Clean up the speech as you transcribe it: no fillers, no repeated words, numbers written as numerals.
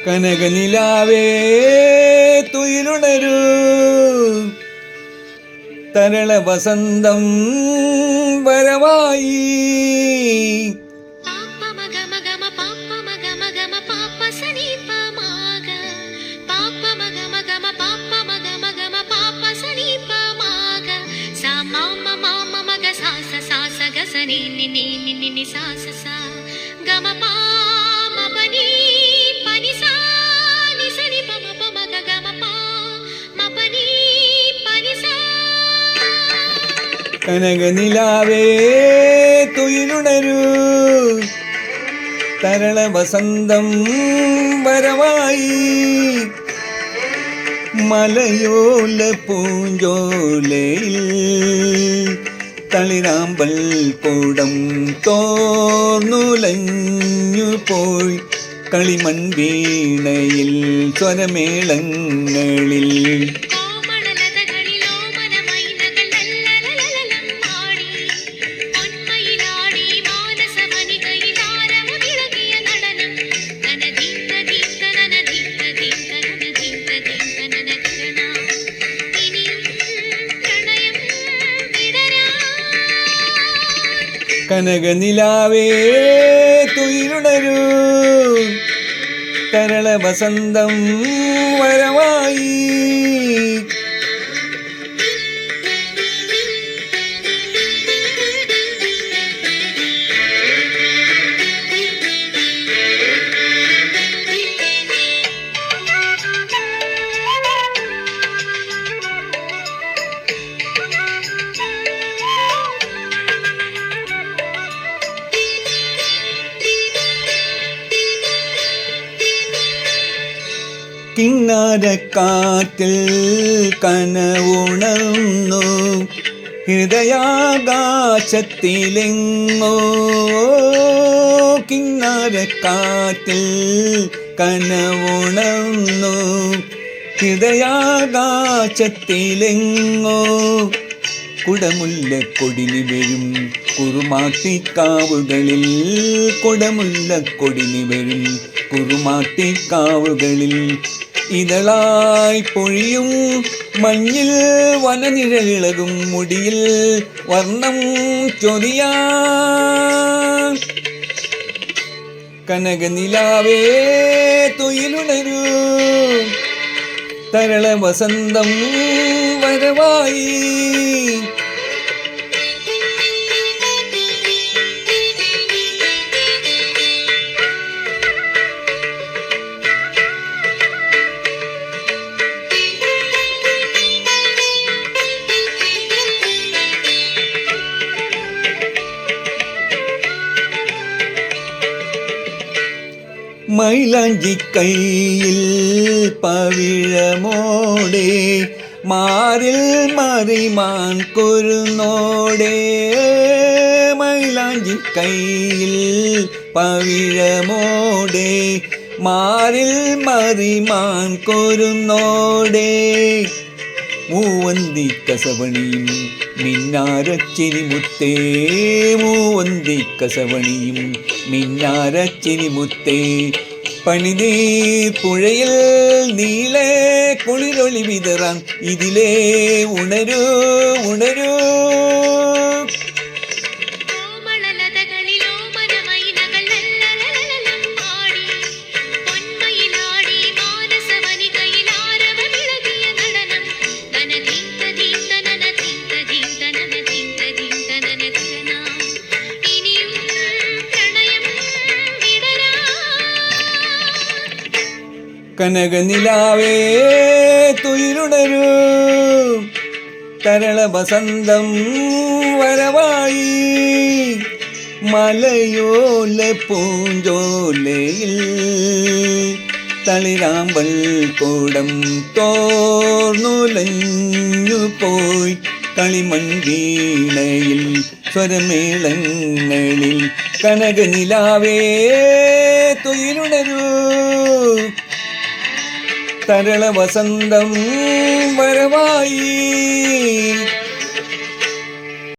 കനകനിലാവേ തുയിലുണരൂ, തരള വസന്തം വരവായി. കനകനിലാവേ തുയിലുണരൂ, തരള വസന്തം വരവായി. മലയോല പൂഞ്ചോലയിൽ തളിരാമ്പൽ കൂടം തോർന്നുലഞ്ഞു പോയി. കളിമൺ വീണയിൽ സ്വരമേളങ്ങളിൽ കനകനിലാവേ തുയിലുണരൂ, തരള വസന്തം വരവായി. കിന്നാരക്കാറ്റിൽ കനവുണർന്നു ഹൃദയാകാശത്തിലെങ്ങോ. കിന്നാരക്കാറ്റിൽ കനവുണർന്നു ഹൃദയാകാശത്തിലെങ്ങോ. കുടമുല്ല കൊടിനി വരും കുറുമാട്ടിക്കാവുകളിൽ, കുടമുല്ല കൊടിനി വരും കുറുമാട്ടിക്കാവുകളിൽ. ഇതളായി പൊഴിയും മഞ്ഞിൽ വനനിഴലിളകും മുടിയിൽ വർണ്ണം ചൊരിയാൻ. കനകനിലാവേ തുയിലുണരൂ, തരള വസന്തം വരവായി. മൈലാഞ്ചി കൈയിൽ പവിഴമോടെ മാറിൽ മറിമാൻ കുരുന്നോടെ. മൈലാഞ്ചി കൈയിൽ പവിഴമോടെ മാറിൽ മറിമാൻ കുരുന്നോടെ. മൂവന്തി കസവണിയും മിന്നാരച്ചിരിമുത്തേ, മൂവന്തി കസവണിയും മിന്നാരച്ചിരിമുത്തേ. പണിനീർ പുഴയിൽ നീളെ കുളിരൊളി വിതറാൻ ഇതിലേ ഉണരൂ ഉണരൂ. കനകനിലാവേ തുയിലുണരൂ, തരള വസന്തം വരവായി. മലയോല പൂഞ്ചോലയിൽ തളിരാമ്പൽ കൂടം തോർന്നുലഞ്ഞു പോയി. കളിമൺ വീണയിൽ സ്വരമേളങ്ങളിൽ. കനകനിലാവേ തുയിലുണരൂ, തരള വസന്തം വരവായി.